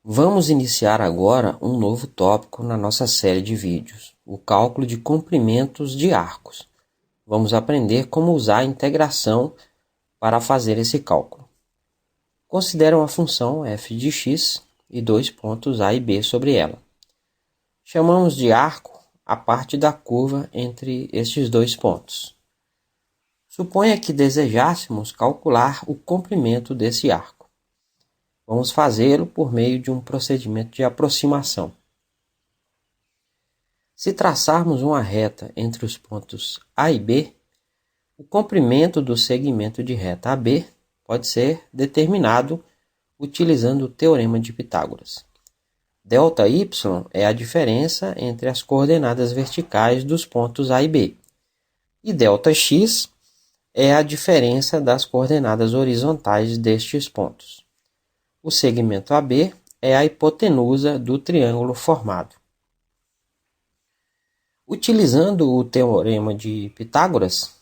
Vamos iniciar agora um novo tópico na nossa série de vídeos, o cálculo de comprimentos de arcos. Vamos aprender como usar a integração para fazer esse cálculo. Considere uma função f de x e dois pontos a e b sobre ela. Chamamos de arco a parte da curva entre estes dois pontos. Suponha que desejássemos calcular o comprimento desse arco. Vamos fazê-lo por meio de um procedimento de aproximação. Se traçarmos uma reta entre os pontos A e B, o comprimento do segmento de reta AB pode ser determinado utilizando o teorema de Pitágoras. Δy é a diferença entre as coordenadas verticais dos pontos A e B, e Δx é a diferença das coordenadas horizontais destes pontos. O segmento AB é a hipotenusa do triângulo formado. Utilizando o teorema de Pitágoras,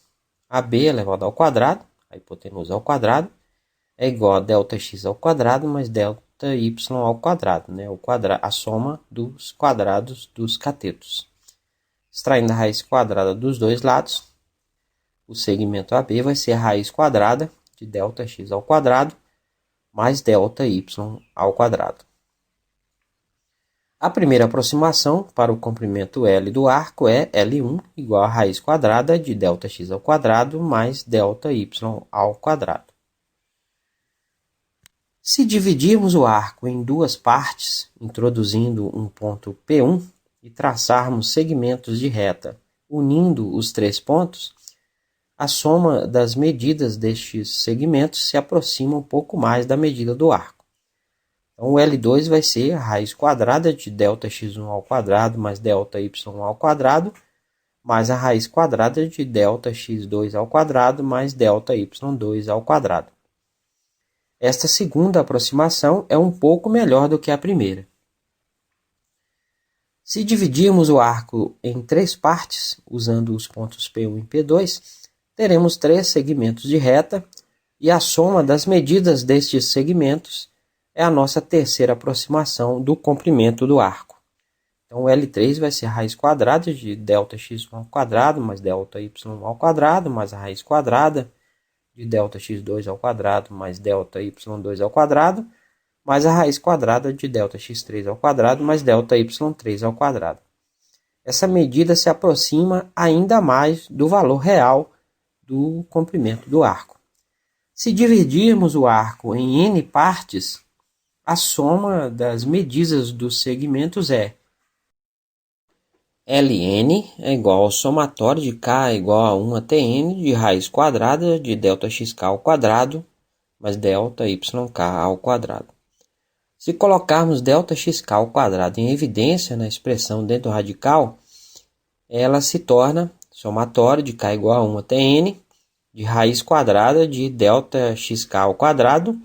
AB elevado ao quadrado, a hipotenusa ao quadrado, é igual a Δx ao quadrado mais Dy ao quadrado, a soma dos quadrados dos catetos. Extraindo a raiz quadrada dos dois lados, o segmento AB vai ser a raiz quadrada de Δx ao quadrado mais Dy ao quadrado. A primeira aproximação para o comprimento L do arco é L1 igual a raiz quadrada de Δx ao quadrado mais Dy ao quadrado. Se dividirmos o arco em duas partes, introduzindo um ponto P1 e traçarmos segmentos de reta unindo os três pontos, a soma das medidas destes segmentos se aproxima um pouco mais da medida do arco. Então, o L2 vai ser a raiz quadrada de Δx1 ao quadrado mais Dy ao quadrado, mais a raiz quadrada de Δx2 ao quadrado mais Dy2 ao quadrado. Esta segunda aproximação é um pouco melhor do que a primeira. Se dividirmos o arco em três partes, usando os pontos P1 e P2, teremos três segmentos de reta, e a soma das medidas destes segmentos é a nossa terceira aproximação do comprimento do arco. Então, o L3 vai ser a raiz quadrada de Δx1 ao quadrado mais Dy ao quadrado, mais a raiz quadrada de Δx2 ao quadrado mais Dy2 ao quadrado, mais a raiz quadrada de Δx3 ao quadrado mais Dy3 ao quadrado. Essa medida se aproxima ainda mais do valor real do comprimento do arco. Se dividirmos o arco em n partes, a soma das medidas dos segmentos é Ln é igual ao somatório de k igual a 1 a Tn de raiz quadrada de Δxk ao quadrado mais Δyk ao quadrado. Se colocarmos Δxk ao quadrado em evidência na expressão dentro do radical, ela se torna somatório de k igual a 1 a Tn de raiz quadrada de Δxk ao quadrado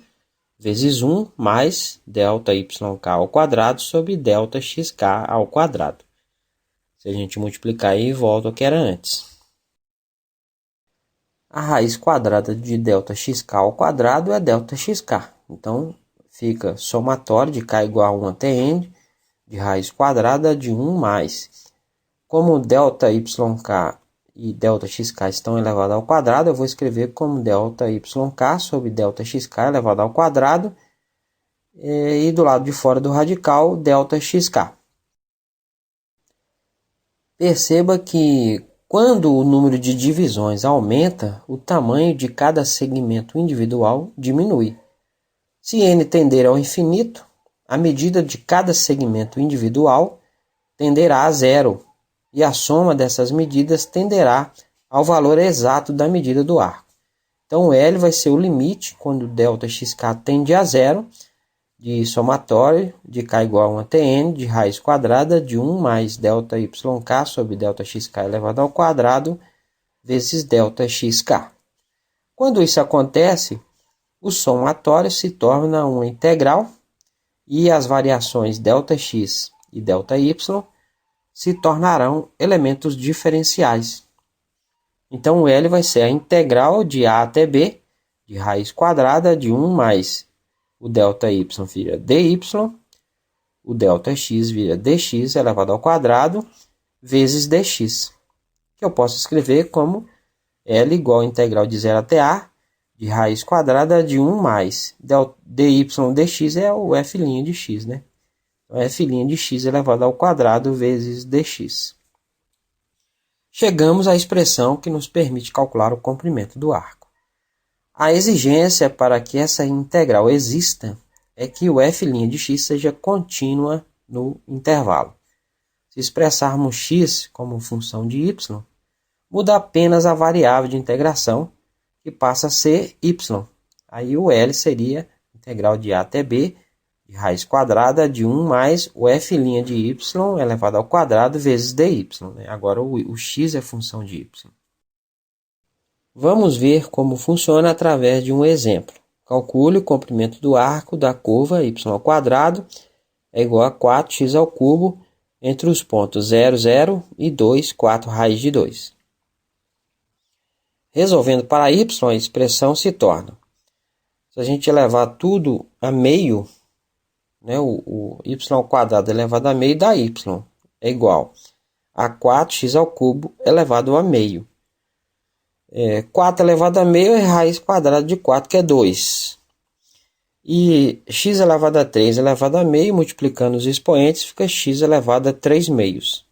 vezes 1 mais Δyk ao quadrado sobre Δxk ao quadrado. Se a gente multiplicar aí, volta ao que era antes. A raiz quadrada de Δxk ao quadrado é Δxk. Então, fica somatório de k igual a 1 a Tn de raiz quadrada de 1 mais. Como Δyk e Δxk estão elevados ao quadrado, eu vou escrever como Δyk sobre Δxk elevado ao quadrado e do lado de fora do radical, Δxk. Perceba que quando o número de divisões aumenta, o tamanho de cada segmento individual diminui. Se n tender ao infinito, a medida de cada segmento individual tenderá a zero, e a soma dessas medidas tenderá ao valor exato da medida do arco. Então, L vai ser o limite quando Δxk tende a zero, de somatório de k igual a 1 a Tn de raiz quadrada de 1 mais Δyk sobre Δxk elevado ao quadrado vezes Δxk. Quando isso acontece, o somatório se torna uma integral e as variações Δx e Dy se tornarão elementos diferenciais. Então, o L vai ser a integral de A até B de raiz quadrada de 1 mais o Δy vira dy o Δx vira dx elevado ao quadrado vezes dx, que eu posso escrever como L igual a integral de 0 até A de raiz quadrada de 1 mais dy dx é o f' de x, né? Então, f' de x elevado ao quadrado vezes dx. Chegamos à expressão que nos permite calcular o comprimento do arco. A exigência para que essa integral exista é que o f' de x seja contínua no intervalo. Se expressarmos x como função de y, muda apenas a variável de integração, que passa a ser y. Aí o L seria integral de A até B, de raiz quadrada de 1 mais o f' de y elevado ao quadrado vezes dy. Né? Agora o x é função de y. Vamos ver como funciona através de um exemplo. Calcule o comprimento do arco da curva y ao quadrado é igual a 4x ao cubo entre os pontos 0, 0 e 2, 4 raiz de 2. Resolvendo para y, a expressão se torna, se a gente levar tudo a meio, né, o y ao quadrado elevado a meio dá y, é igual a 4x ao cubo elevado a meio. 4 elevado a meio é raiz quadrada de 4, que é 2. E x elevado a 3 elevado a meio, multiplicando os expoentes, fica x elevado a 3 meios.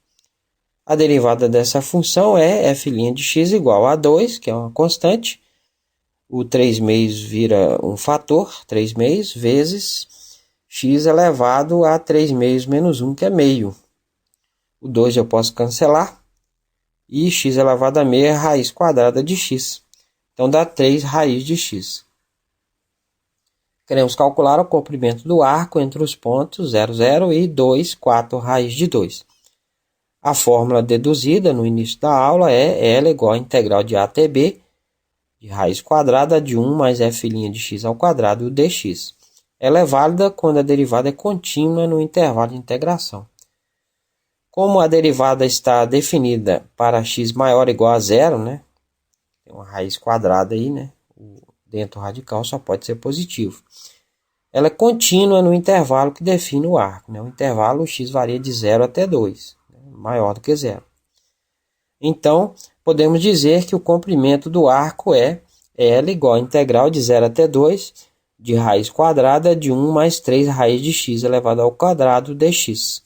A derivada dessa função é f' de x igual a 2, que é uma constante. O 3 meios vira um fator, 3 meios, vezes x elevado a 3 meios menos 1, que é meio. O 2 eu posso cancelar. E x elevado a meio é raiz quadrada de x. Então dá 3 raiz de x. Queremos calcular o comprimento do arco entre os pontos 0, 0 e 2, 4 raiz de 2. A fórmula deduzida no início da aula é L igual a integral de A até B, de raiz quadrada de 1 mais f' de x ao quadrado dx. Ela é válida quando a derivada é contínua no intervalo de integração. Como a derivada está definida para x maior ou igual a zero, né? Tem uma raiz quadrada aí, né? O dentro radical só pode ser positivo. Ela é contínua no intervalo que define o arco, né? O intervalo x varia de 0 até 2, né? Maior do que zero. Então, podemos dizer que o comprimento do arco é L igual a integral de 0 até 2 de raiz quadrada de 1 mais 3 raiz de x elevado ao quadrado dx.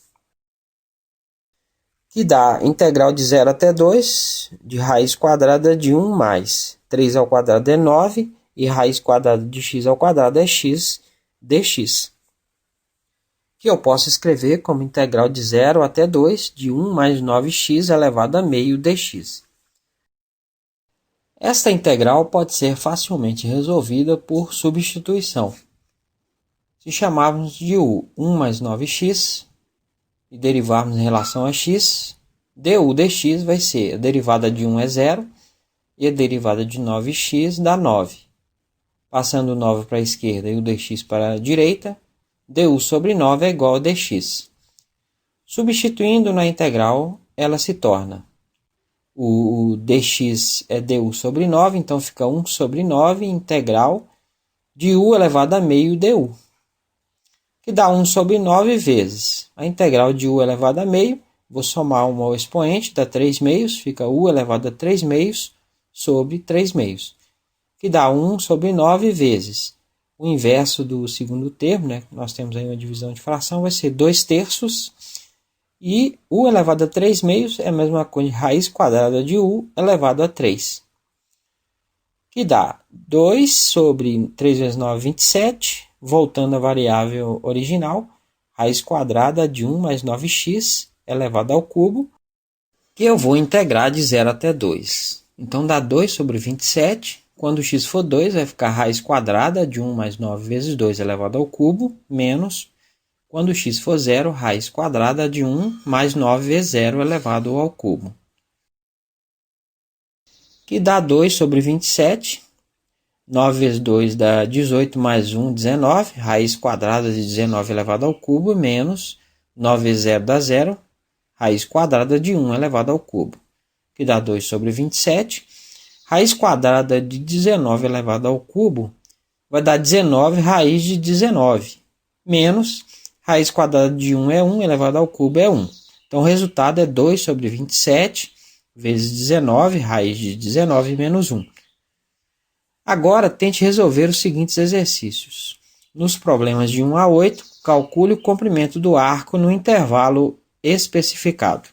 Que dá integral de 0 até 2 de raiz quadrada de 1 mais 3 ao quadrado é 9 e raiz quadrada de x ao quadrado é x dx. Que eu posso escrever como integral de 0 até 2 de 1 mais 9x elevado a meio dx. Esta integral pode ser facilmente resolvida por substituição. Se chamarmos de u 1 mais 9x e derivarmos em relação a x, du dx vai ser a derivada de 1 é 0 e a derivada de 9x dá 9. Passando o 9 para a esquerda e o dx para a direita, du sobre 9 é igual a dx. Substituindo na integral, ela se torna o dx é du sobre 9, então fica 1 sobre 9 integral de u elevado a meio du, que dá 1 sobre 9 vezes a integral de u elevado a meio. Vou somar um ao expoente, dá 3 meios, fica u elevado a 3 meios sobre 3 meios, que dá 1 sobre 9 vezes o inverso do segundo termo, né? Nós temos aí uma divisão de fração, vai ser 2 terços, e u elevado a 3 meios é a mesma coisa de raiz quadrada de u elevado a 3, que dá 2 sobre 3 vezes 9, 27, voltando à variável original, raiz quadrada de 1 mais 9x elevado ao cubo, que eu vou integrar de 0 até 2. Então dá 2 sobre 27, quando x for 2 vai ficar raiz quadrada de 1 mais 9 vezes 2 elevado ao cubo, menos, quando x for 0, raiz quadrada de 1 mais 9 vezes 0 elevado ao cubo, que dá 2 sobre 27, 9 vezes 2 dá 18 mais 1, 19, raiz quadrada de 19 elevado ao cubo, menos 9 vezes 0 dá 0, raiz quadrada de 1 elevado ao cubo, que dá 2 sobre 27. Raiz quadrada de 19 elevado ao cubo vai dar 19 raiz de 19, menos Raiz quadrada de 1 é 1, elevado ao cubo é 1. Então o resultado é 2 sobre 27 vezes 19, raiz de 19 menos 1. Agora tente resolver os seguintes exercícios. Nos problemas de 1 a 8, calcule o comprimento do arco no intervalo especificado.